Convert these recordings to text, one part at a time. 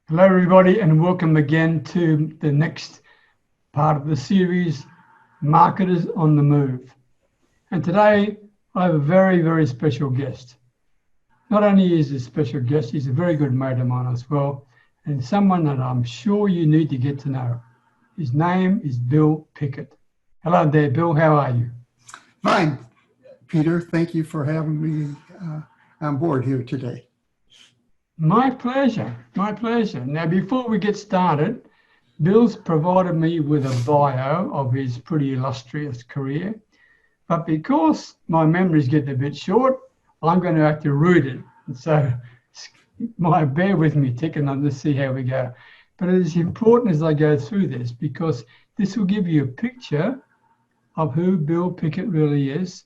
Hello, everybody, and welcome again to the next part of the series, Marketers on the Move. And today I have a very, very special guest. Not only is he a special guest, he's a very good mate of mine as well, and someone that I'm sure you need to get to know. His name is Bill Pickert. Hello there, Bill. How are you? Fine, Peter. Thank you for having me on board here today. My pleasure. My pleasure. Now, before we get started, Bill's provided me with a bio of his pretty illustrious career. But because my memory's getting a bit short, I'm going to have to read it. And so bear with me, ticking on this, see how we go. But it is important as I go through this because this will give you a picture of who Bill Pickert really is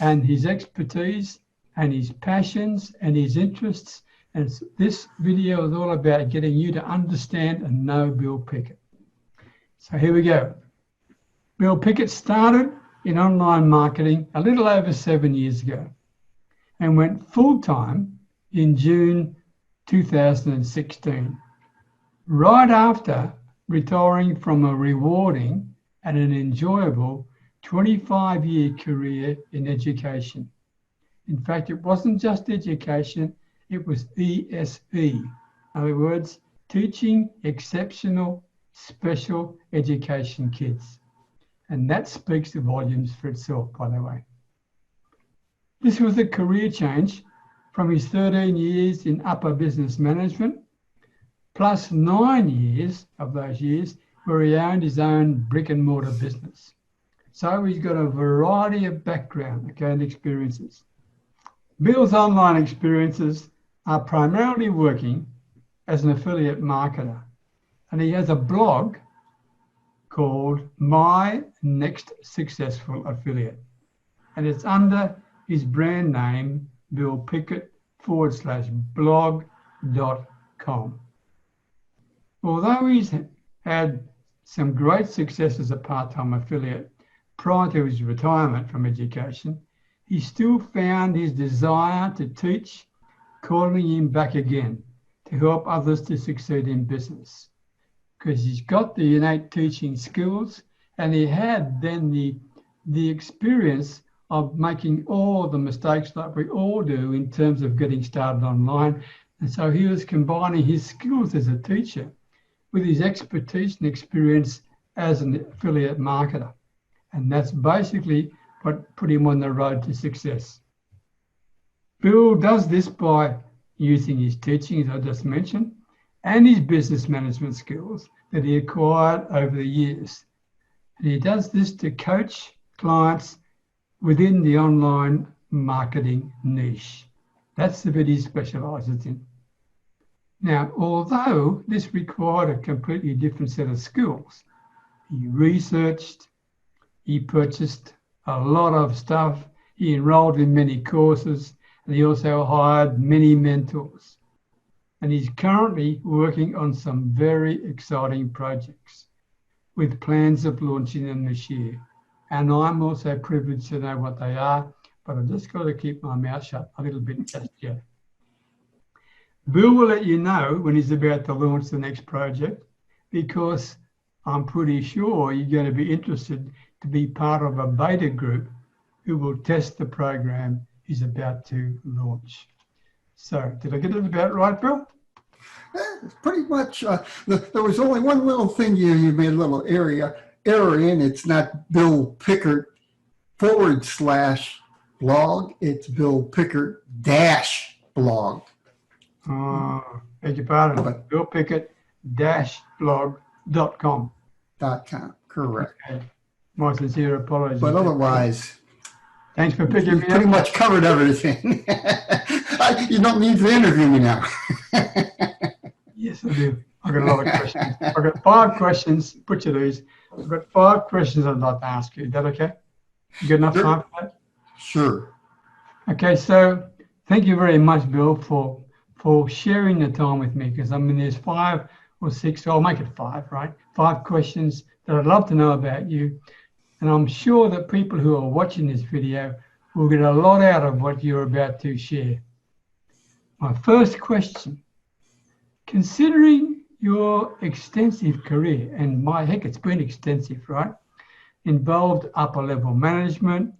and his expertise and his passions and his interests. And this video is all about getting you to understand and know Bill Pickert. So here we go. Bill Pickert started in online marketing a little over 7 years ago and went full-time in June 2016, right after retiring from a rewarding and an enjoyable 25-year career in education. In fact, it wasn't just education, it was ESE. In other words, teaching exceptional special education kids. And that speaks volumes for itself, by the way. This was a career change from his 13 years in upper business management, plus 9 years of those years where he owned his own brick and mortar business. So he's got a variety of background, and experiences. Bill's online experiences are primarily working as an affiliate marketer. And he has a blog called My Next Successful Affiliate. And it's under his brand name, billpickert.blog.com. Although he's had some great success as a part-time affiliate prior to his retirement from education, he still found his desire to teach calling him back again to help others to succeed in business. Because he's got the innate teaching skills and he had then the experience of making all the mistakes like we all do in terms of getting started online. And so he was combining his skills as a teacher with his expertise and experience as an affiliate marketer. And that's basically what put him on the road to success. Bill does this by using his teaching, as I just mentioned, and his business management skills that he acquired over the years. And he does this to coach clients within the online marketing niche. That's the bit he specializes in. Now, although this required a completely different set of skills, he researched, he purchased a lot of stuff, he enrolled in many courses, and he also hired many mentors. And he's currently working on some very exciting projects with plans of launching them this year. And I'm also privileged to know what they are, but I've just got to keep my mouth shut a little bit just yet. Bill will let you know when he's about to launch the next project, because I'm pretty sure you're going to be interested to be part of a beta group who will test the program he's about to launch. So, did I get it about right, Bill? Pretty much. There was only one little thing you made a little error in. It's not Bill Pickert /blog. It's Bill Pickert -blog. Beg your pardon. Bill Pickert -blog.com. Correct. Okay. My sincere apologies. But otherwise, thanks for picking me up. Pretty much covered everything. You don't need to interview me now. Yes, I do. I've got a lot of questions. I've got 5 questions. Put you these. I've got 5 questions I'd like to ask you. Is that okay? You got enough time for that? Sure. Okay, so thank you very much, Bill, for sharing the time with me, because I mean, there's 5 or 6, so I'll make it 5, right? 5 questions that I'd love to know about you. And I'm sure that people who are watching this video will get a lot out of what you're about to share. My first question, Considering your extensive career, and my heck, it's been extensive, right? Involved upper level management,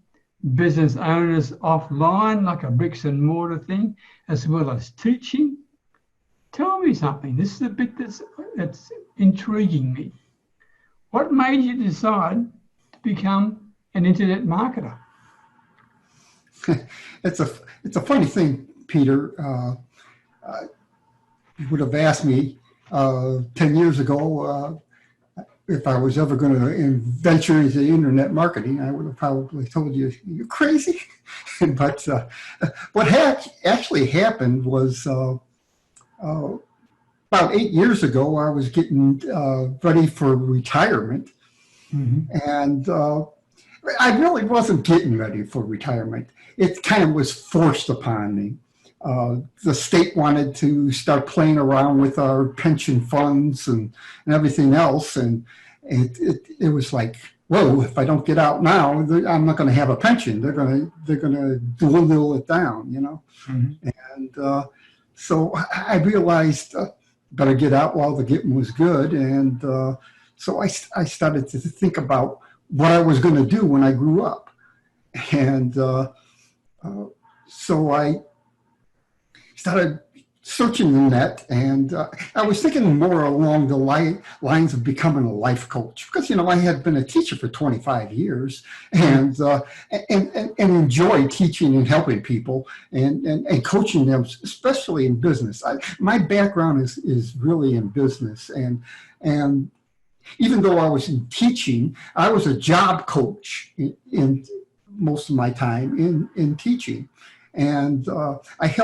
business owners offline, like a bricks and mortar thing, as well as teaching. Tell me something. This is the bit that's intriguing me. What made you decide to become an internet marketer? It's a funny thing, Peter. You would have asked me 10 years ago if I was ever going to venture into internet marketing. I would have probably told you, you're crazy. But what actually happened was about 8 years ago, I was getting ready for retirement. Mm-hmm. And I really wasn't getting ready for retirement. It kind of was forced upon me. The state wanted to start playing around with our pension funds and everything else. And it was like, whoa, if I don't get out now, I'm not going to have a pension. They're going to dwindle it down, you know? Mm-hmm. And so I realized better get out while the getting was good. And so I started to think about what I was going to do when I grew up. And so I started searching the net, and I was thinking more along the lines of becoming a life coach, because I had been a teacher for 25 years, and enjoy teaching and helping people and coaching them, especially in business. My background is really in business, and even though I was in teaching, I was a job coach in most of my time in teaching. And I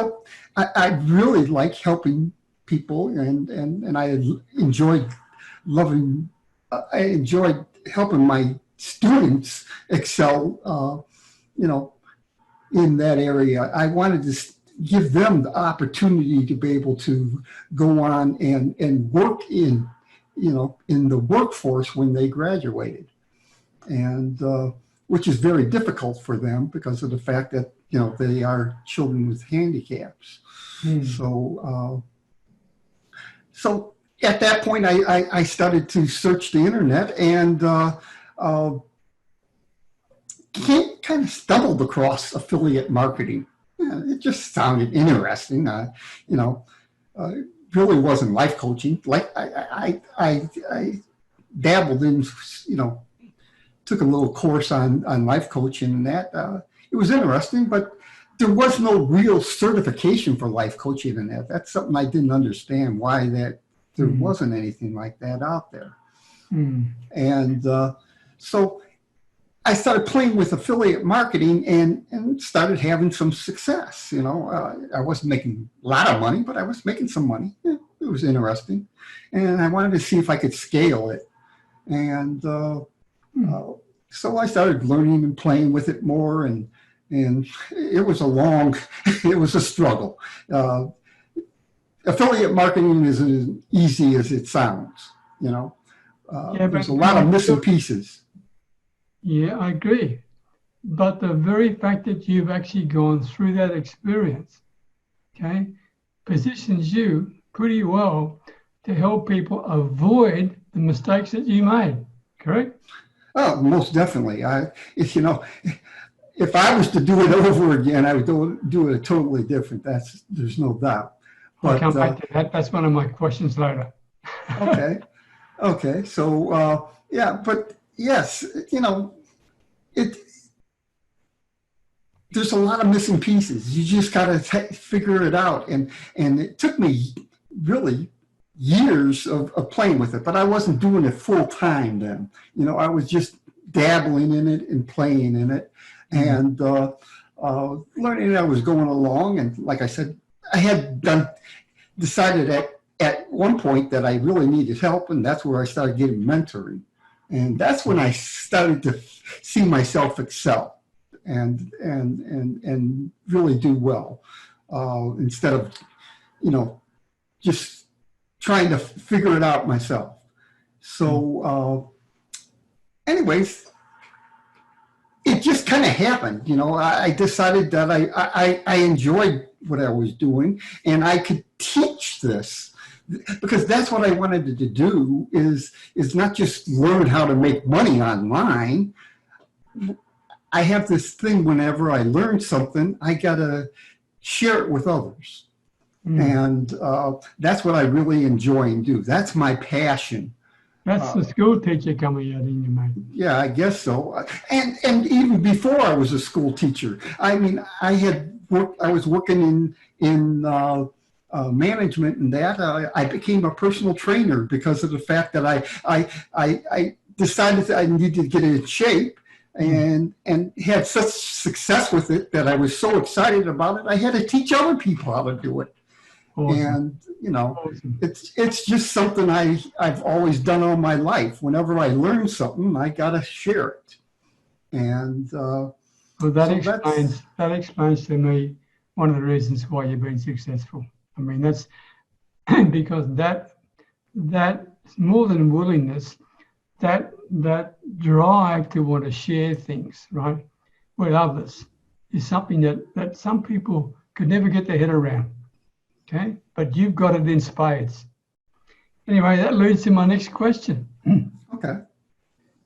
really like helping people, and I enjoyed helping my students excel, in that area. I wanted to give them the opportunity to be able to go on and work in the workforce when they graduated, and which is very difficult for them because of the fact that they are children with handicaps. So at that point, I started to search the internet, and kind of stumbled across affiliate marketing. It just sounded interesting. Really wasn't life coaching. Like I dabbled in, took a little course on life coaching, and that it was interesting, but there was no real certification for life coaching in that. That's something I didn't understand, why that there wasn't anything like that out there. And so I started playing with affiliate marketing and started having some success. I wasn't making a lot of money, but I was making some money. It was interesting. And I wanted to see if I could scale it. And so I started learning and playing with it more, and it was a struggle. Affiliate marketing isn't as easy as it sounds, there's a lot of missing pieces. Yeah, I agree. But the very fact that you've actually gone through that experience, okay, positions you pretty well to help people avoid the mistakes that you made, correct? Oh, most definitely. If I was to do it over again, I would do it totally different. There's no doubt. I'll come back to that. That's one of my questions later. Okay. So but yes, there's a lot of missing pieces. You just got to figure it out, and it took me really years of playing with it, but I wasn't doing it full time then. I was just dabbling in it and playing in it, and learning I was going along. And like I said, I had decided at one point that I really needed help, and that's where I started getting mentoring. And that's when I started to see myself excel and really do well, instead of, just trying to figure it out myself. So anyways, it just kind of happened. I decided that I enjoyed what I was doing, and I could teach this because that's what I wanted to do is not just learn how to make money online. I have this thing whenever I learn something, I got to share it with others. And that's what I really enjoy and do. That's my passion. That's the school teacher coming out in you, mate. Yeah, I guess so. And even before I was a school teacher, I mean, I was working in management, and that I became a personal trainer because of the fact that I decided that I needed to get in shape, and had such success with it that I was so excited about it. I had to teach other people how to do it. Awesome. And you know, awesome. It's just something I've always done all my life. Whenever I learn something, I gotta share it. And well, that explains to me one of the reasons why you've been successful. I mean, that's because that more than willingness, that drive to want to share things, right, with others is something that some people could never get their head around. Okay, but you've got it in spades. Anyway, that leads to my next question. Okay.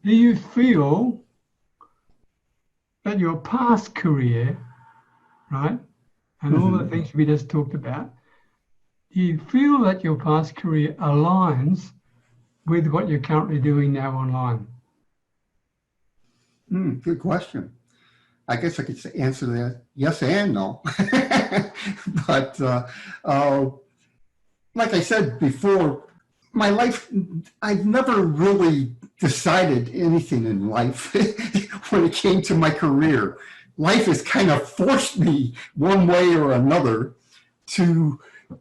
Do you feel that your past career, right, and all the things we just talked about, do you feel that your past career aligns with what you're currently doing now online? Good question. I guess I could answer that yes and no. But like I said before, my life, I've never really decided anything in life when it came to my career. Life has kind of forced me one way or another to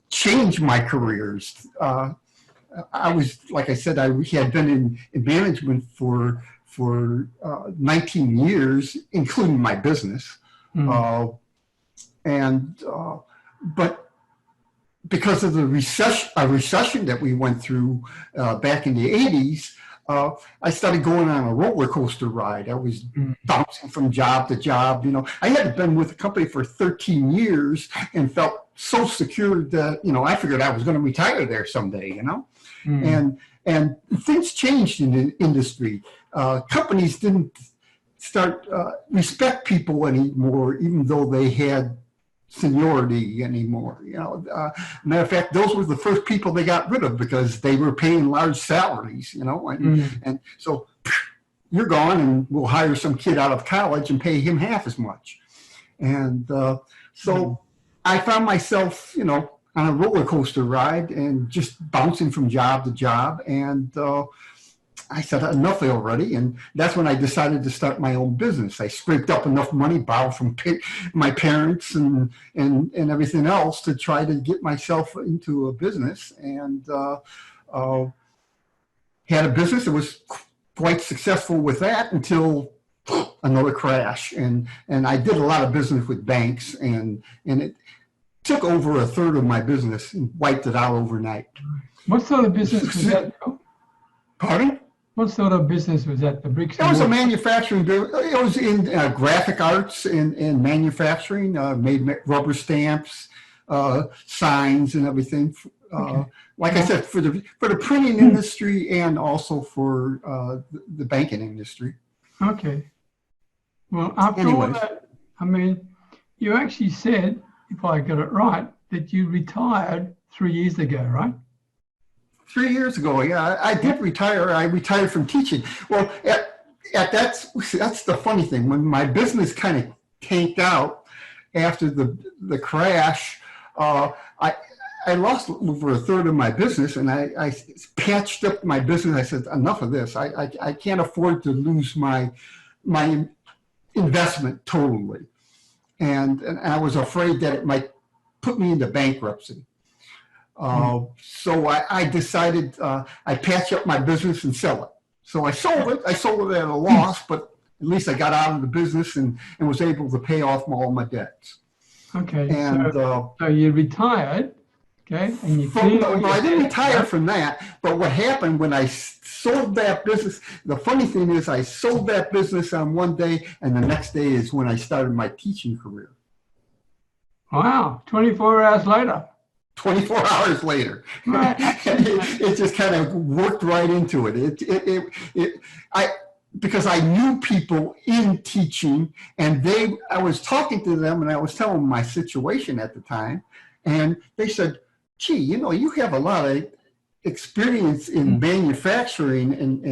change my careers. I was, like I said, I had been in management for 19 years, including my business. But because of the recession that we went through back in the 80s, I started going on a roller coaster ride. I was bouncing from job to job. You know, I had been with the company for 13 years and felt so secure that, you know, I figured I was going to retire there someday, you know. And things changed in the industry. Companies didn't start respect people anymore, even though they had seniority anymore. You know, matter of fact, those were the first people they got rid of because they were paying large salaries. You know, and so you're gone, and we'll hire some kid out of college and pay him half as much. And so I found myself, you know, on a roller coaster ride and just bouncing from job to job. And I said, enough already. And that's when I decided to start my own business. I scraped up enough money, borrowed from my parents and everything else to try to get myself into a business. And had a business that was quite successful with that until another crash. And I did a lot of business with banks, and it took over a third of my business and wiped it out overnight. What sort of business was that? Pardon? What sort of business was that? The bricks? It was a manufacturing business. It was in graphic arts and manufacturing, made rubber stamps, signs and everything. Okay. Like I said, for the printing industry and also for the banking industry. Okay. Well, after all that, I mean, you actually said, if I got it right, that you retired 3 years ago, right? 3 years ago, yeah, I did retire. I retired from teaching. Well, that's the funny thing. When my business kind of tanked out after the crash, I lost over a third of my business, and I patched up my business. I said, enough of this. I can't afford to lose my investment totally. And I was afraid that it might put me into bankruptcy. So I decided I patch up my business and sell it. So I sold it. I sold it at a loss, but at least I got out of the business and was able to pay off all my debts. Okay. And so you retired, okay? And you no, I didn't retire from that. But what happened when I sold that business, the funny thing is I sold that business on one day, and the next day is when I started my teaching career. Wow, 24 hours later. 24 hours later. Right. It just kind of worked right into it. Because I knew people in teaching, and I was talking to them and I was telling them my situation at the time, and they said, gee, you have a lot of experience in manufacturing and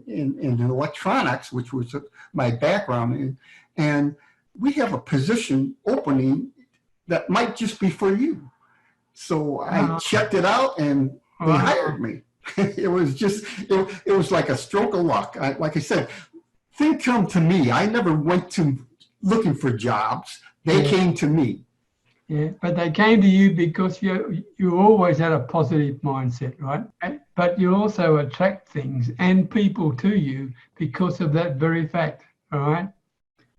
in electronics, which was my background in, and we have a position opening that might just be for you. So I checked it out and they hired me. It was just, it was like a stroke of luck. Like I said, things come to me. I never went to looking for jobs. They came to me. Yeah, but they came to you because you always had a positive mindset, right? But you also attract things and people to you because of that very fact, right?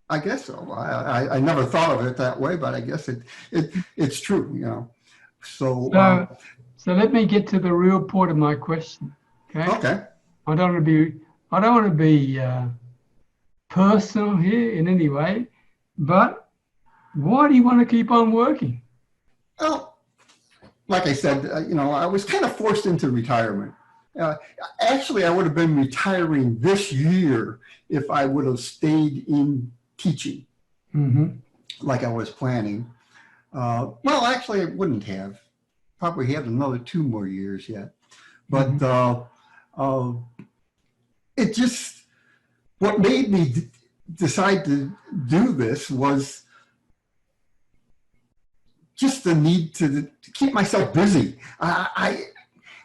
I guess so. I never thought of it that way, but I guess it's true, So let me get to the real point of my question. Okay. I don't want to be personal here in any way, but why do you want to keep on working? Well, like I said, I was kind of forced into retirement. Actually, I would have been retiring this year if I would have stayed in teaching like I was planning. Well, actually, I wouldn't have. Probably had another 2 more years yet. But it just, what made me decide to do this was just the need to keep myself busy.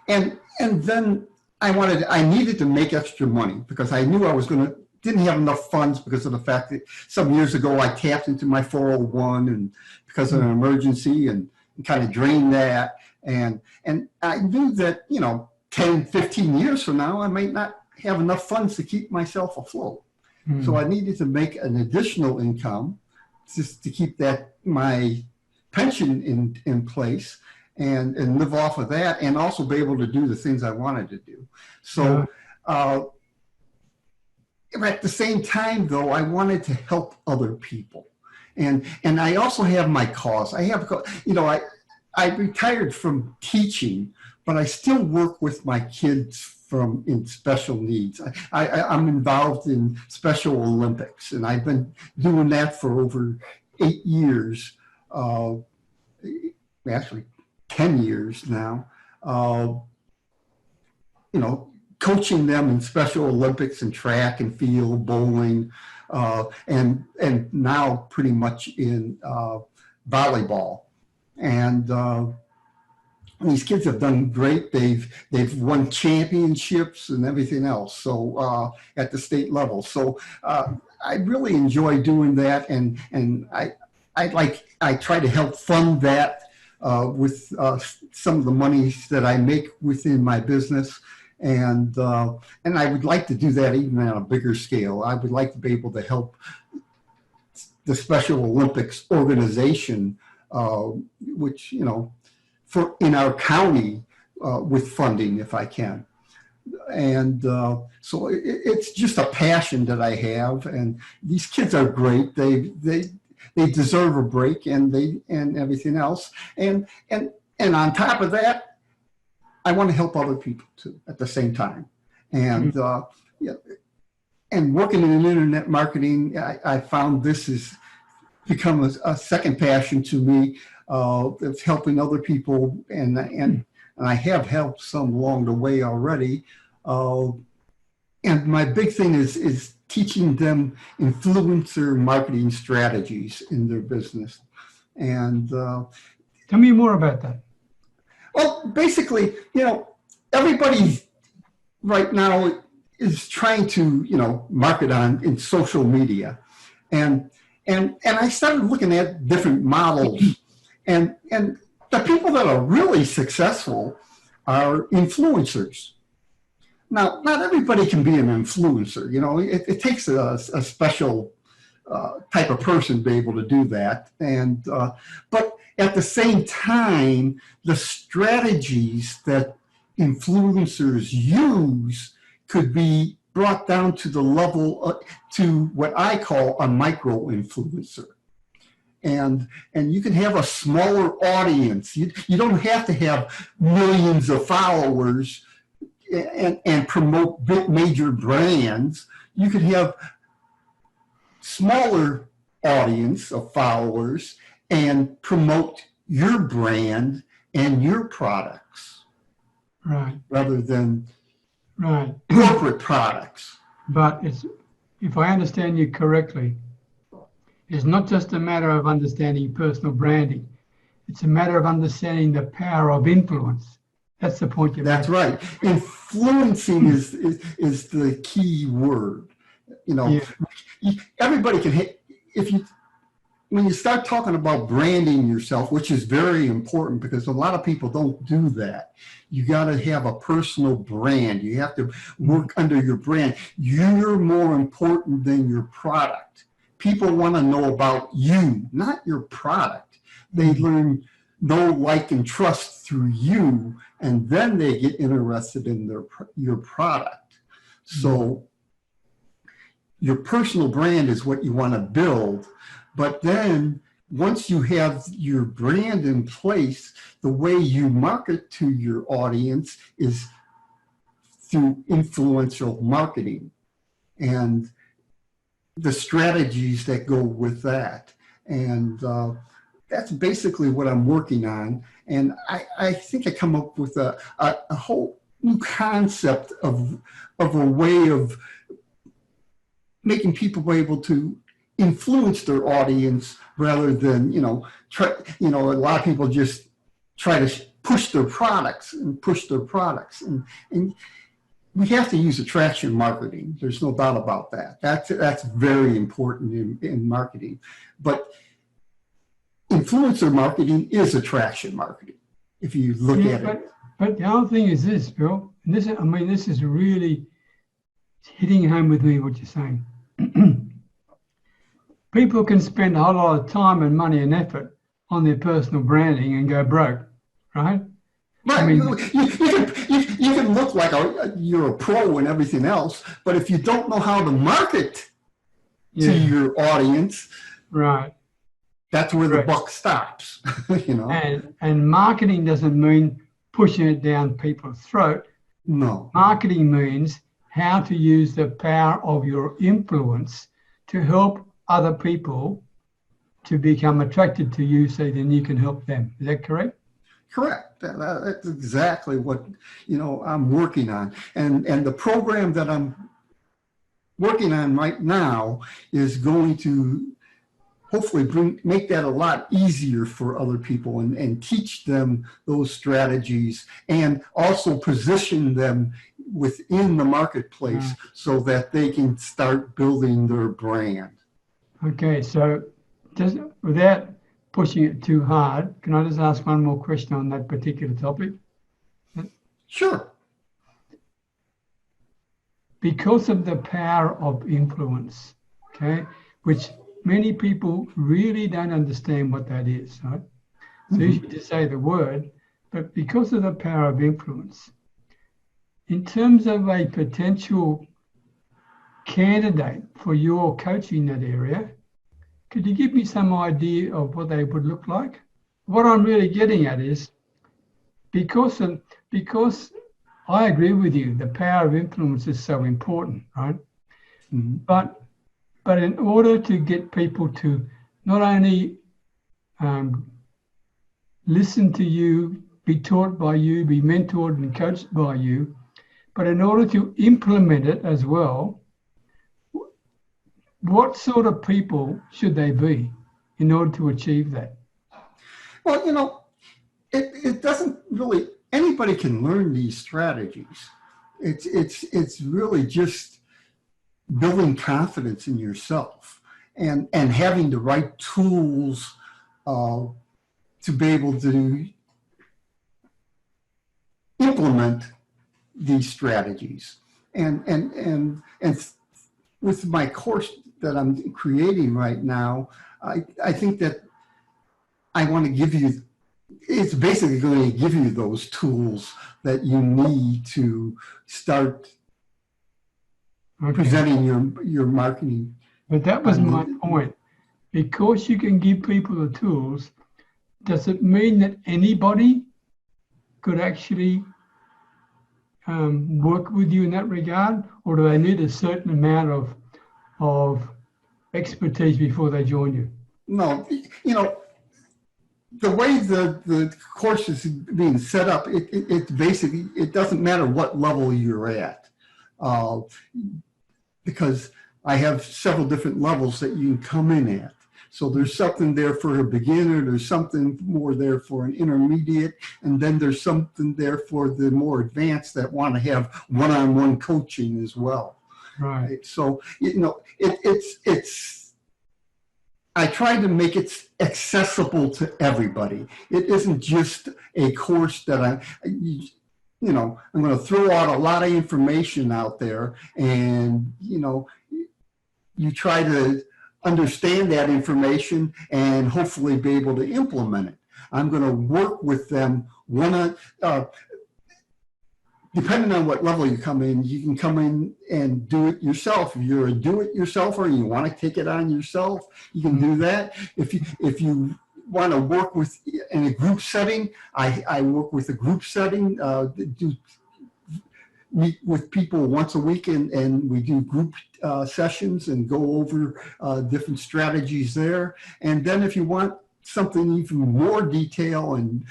And then I needed to make extra money because I knew I didn't have enough funds because of the fact that some years ago I tapped into my 401 and because of an emergency and kind of drained that. And I knew that, 10, 15 years from now, I might not have enough funds to keep myself afloat. So I needed to make an additional income just to keep my pension in place and live off of that and also be able to do the things I wanted to do. So at the same time, though, I wanted to help other people. And I also have my cause. I retired from teaching, but I still work with my kids in special needs. I'm involved in Special Olympics, and I've been doing that for over 8 years, actually 10 years now. Coaching them in Special Olympics and track and field, bowling, and now pretty much in volleyball. And these kids have done great. They've won championships and everything else. So at the state level. So I really enjoy doing that, and I try to help fund that with some of the monies that I make within my business. And I would like to do that even on a bigger scale. I would like to be able to help the Special Olympics organization, which, in our county with funding, if I can. And so it's just a passion that I have. And these kids are great. They deserve a break and everything else. And on top of that, I want to help other people too at the same time. And and working in internet marketing, I found this has become a second passion to me. It's helping other people, and I have helped some along the way already. And my big thing is teaching them influencer marketing strategies in their business. And tell me more about that. Well, basically, everybody right now is trying to, market in social media. And I started looking at different models, and the people that are really successful are influencers. Now, not everybody can be an influencer. It takes a special type of person to be able to do that. And but at the same time, the strategies that influencers use could be brought down to the level to what I call a micro influencer. and you can have a smaller audience. You don't have to have millions of followers and promote big major brands. You could have smaller audience of followers and promote your brand and your products, Right. rather than Right. corporate products. But it's, if I understand you correctly, it's not just a matter of understanding personal branding. It's a matter of understanding the power of influence. That's the point you're That's making. right. Influencing is the key word. You know, Yeah. everybody can hit, when you start talking about branding yourself, which is very important because a lot of people don't do that. You got to have a personal brand. You have to work under your brand. You're more important than your product. People want to know about you, not your product. They learn know, like, and trust through you, and then they get interested in your product. So your personal brand is what you want to build. But then once you have your brand in place, the way you market to your audience is through influential marketing and the strategies that go with that. And that's basically what I'm working on. And I think I come up with a whole new concept of a way of making people able to influence their audience rather than, a lot of people just try to push their products. And we have to use attraction marketing. There's no doubt about that. That's very important in marketing. But influencer marketing is attraction marketing, if you look at it. But the other thing is this, Bill, and this is really hitting home with me what you're saying. People can spend a whole lot of time and money and effort on their personal branding and go broke, right? Right. I mean, you can look like you're a pro and everything else, but if you don't know how to market to your audience, right, that's where the buck stops. And marketing doesn't mean pushing it down people's throat. No. Marketing means how to use the power of your influence to help other people to become attracted to you, so then you can help them. Is that correct? Correct. That's exactly what I'm working on. And the program that I'm working on right now is going to hopefully make that a lot easier for other people and teach them those strategies and also position them within the marketplace so that they can start building their brand. Okay, so just without pushing it too hard, can I just ask one more question on that particular topic? Sure. Because of the power of influence, okay, which many people really don't understand what that is, right? So you should just say the word, but because of the power of influence, in terms of a potential candidate for your coaching that area, could you give me some idea of what they would look like? What I'm really getting at is because I agree with you, the power of influence is so important, right? Mm-hmm. But in order to get people to not only listen to you, be taught by you, be mentored and coached by you, but in order to implement it as well, what sort of people should they be in order to achieve that? Well, it doesn't really, anybody can learn these strategies. It's really just building confidence in yourself and having the right tools to be able to implement these strategies. And with my course that I'm creating right now, I think that I want to give you, it's basically going to give you those tools that you need to start presenting your marketing. But that was my point, because you can give people the tools, does it mean that anybody could actually work with you in that regard, or do they need a certain amount of expertise before they join you? No, the way the course is being set up, it basically, it doesn't matter what level you're at, because I have several different levels that you can come in at. So there's something there for a beginner, there's something more there for an intermediate, and then there's something there for the more advanced that want to have one-on-one coaching as well. Right. So, it's I try to make it accessible to everybody. It isn't just a course that I'm going to throw out a lot of information out there, and you try to understand that information and hopefully be able to implement it. I'm going to work with them depending on what level you come in, you can come in and do it yourself. If you're a do-it-yourselfer and you want to take it on yourself, you can do that. If you want to work with in a group setting, I work with a group setting, meet with people once a week, and we do group sessions and go over different strategies there. And then if you want something even more detail and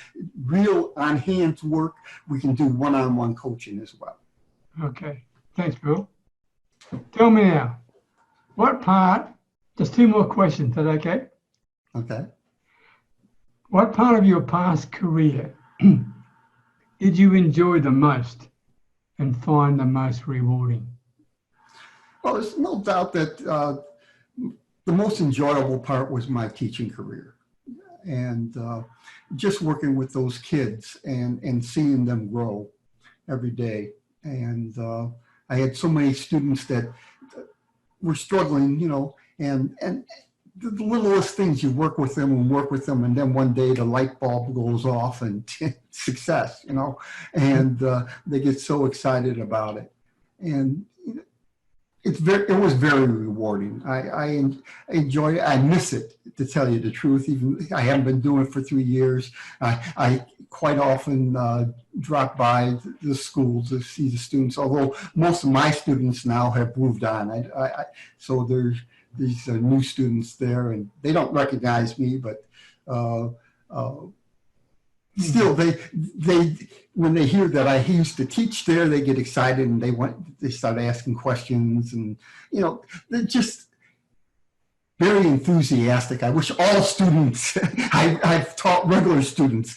real on-hand work, we can do one-on-one coaching as well. Okay, thanks, Bill. Tell me now, what part, just two more questions, is that okay? Okay. What part of your past career did you enjoy the most and find the most rewarding? Well, there's no doubt that the most enjoyable part was my teaching career. And just working with those kids and seeing them grow every day. And I had so many students that were struggling, and the littlest things, you work with them, and then one day the light bulb goes off and success, and they get so excited about it. And it was very rewarding. I enjoy it. I miss it, to tell you the truth. Even I haven't been doing it for 3 years. I quite often drop by the school to see the students, although most of my students now have moved on. So there's these new students there, and they don't recognize me, but still, they when they hear that I used to teach there, they get excited and they start asking questions, and they're just very enthusiastic. I wish all students, I've taught regular students,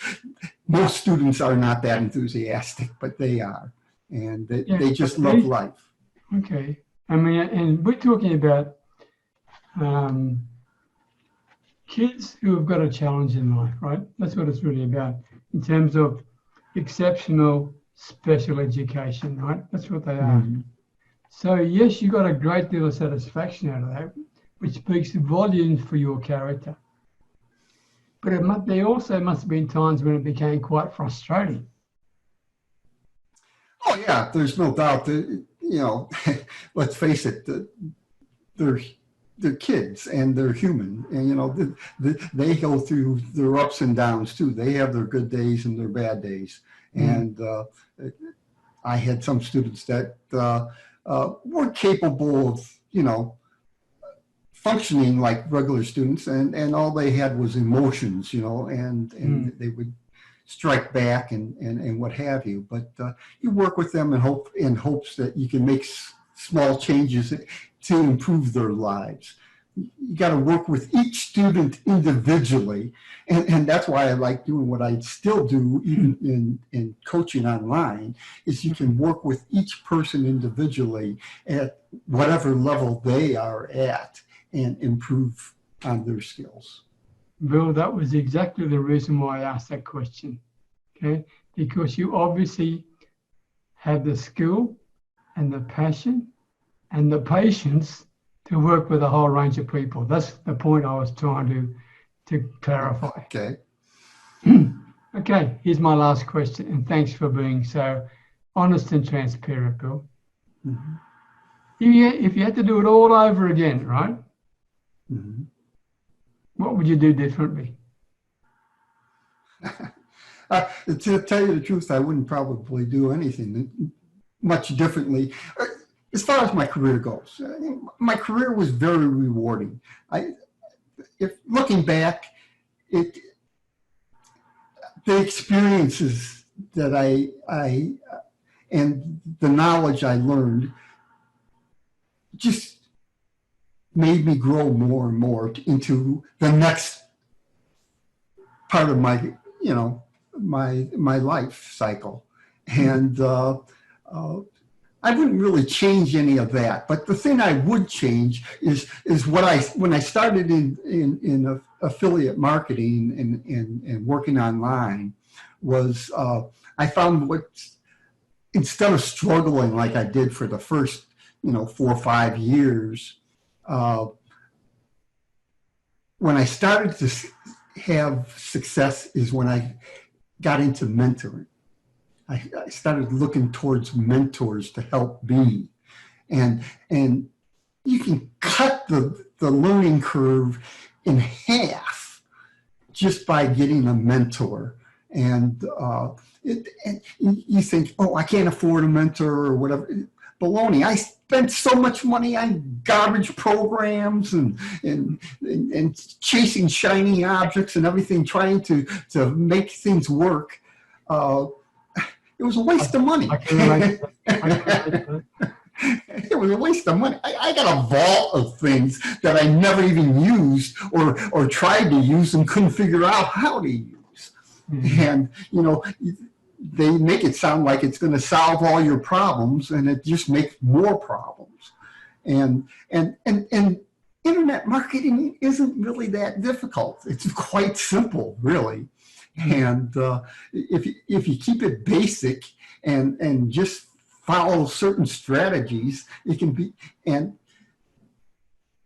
most students are not that enthusiastic, but they are, and they just love life. Okay, I mean, and we're talking about kids who have got a challenge in life, right? That's what it's really about in terms of exceptional special education, right? That's what they are. Mm-hmm. So yes, you got a great deal of satisfaction out of that, which speaks volumes for your character. But there also must have been times when it became quite frustrating. Oh yeah, there's no doubt that, let's face it, they're kids and they're human, and they go through their ups and downs too. They have their good days and their bad days. And I had some students that were capable of functioning like regular students, and all they had was emotions, and they would strike back and what have you. But you work with them in hopes that you can make small changes to improve their lives. You got to work with each student individually, and that's why I like doing what I still do, even in coaching online, is you can work with each person individually at whatever level they are at and improve on their skills. Bill, that was exactly the reason why I asked that question, okay? Because you obviously have the skill and the passion and the patience to work with a whole range of people. That's the point I was trying to clarify. Okay. Okay, here's my last question, and thanks for being so honest and transparent, Bill. Mm-hmm. If you had to do it all over again, right? Mm-hmm. What would you do differently? To tell you the truth, I wouldn't probably do anything much differently. As far as my career goes, my career was very rewarding. If looking back, the experiences that I and the knowledge I learned just made me grow more and more into the next part of my, my life cycle. And I wouldn't really change any of that. But the thing I would change is when I started in affiliate marketing and working online was I found instead of struggling like I did for the first 4 or 5 years, when I started to have success is when I got into mentoring. I started looking towards mentors to help me, and you can cut the learning curve in half just by getting a mentor. And you think, oh, I can't afford a mentor or whatever. Baloney. I spent so much money on garbage programs and chasing shiny objects and everything, trying to make things work. It was a waste of money. I can relate to that. It was a waste of money. I got a vault of things that I never even used or tried to use and couldn't figure out how to use. Mm-hmm. And, they make it sound like it's going to solve all your problems, and it just makes more problems. And internet marketing isn't really that difficult. It's quite simple, really. And if you keep it basic and just follow certain strategies, it can be, and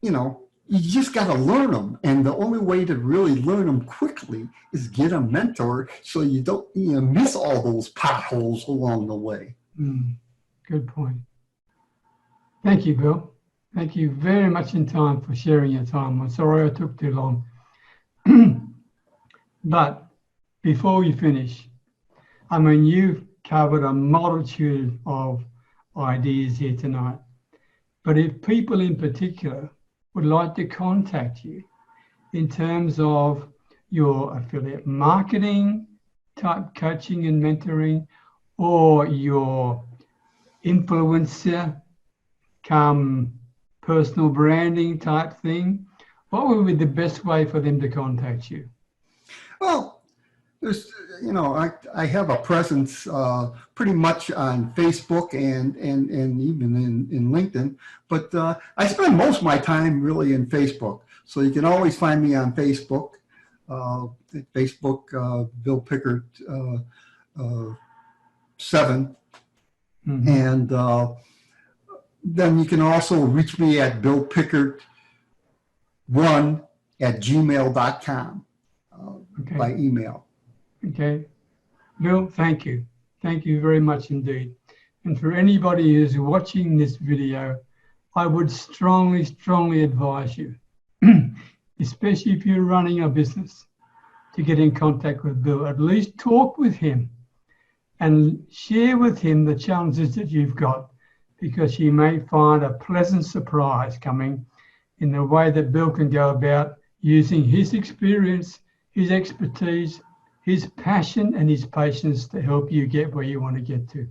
you just got to learn them. And the only way to really learn them quickly is get a mentor so you don't miss all those potholes along the way. Good point. Thank you, Bill. Thank you very much in time for sharing your time. I'm sorry I took too long. But before we finish, you've covered a multitude of ideas here tonight. But if people in particular would like to contact you in terms of your affiliate marketing type coaching and mentoring, or your influencer come personal branding type thing, what would be the best way for them to contact you? Well, there's, I have a presence pretty much on Facebook and even in LinkedIn, but I spend most of my time really in Facebook. So you can always find me on Facebook. Facebook, Bill Pickert 7. Mm-hmm. And then you can also reach me at billpickert1@gmail.com by email. Okay. Bill, thank you. Thank you very much indeed. And for anybody who's watching this video, I would strongly, strongly advise you, especially if you're running a business, to get in contact with Bill. At least talk with him and share with him the challenges that you've got, because you may find a pleasant surprise coming in the way that Bill can go about using his experience, his expertise, his passion and his patience to help you get where you want to get to.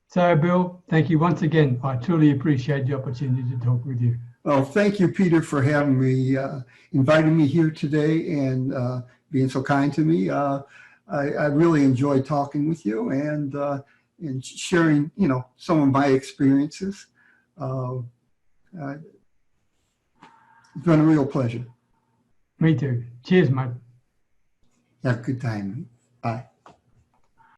So, Bill, thank you once again. I truly appreciate the opportunity to talk with you. Well, thank you, Peter, for having me, inviting me here today and being so kind to me. I really enjoyed talking with you and sharing, some of my experiences. It's been a real pleasure. Me too. Cheers, mate. Have a good time. Bye.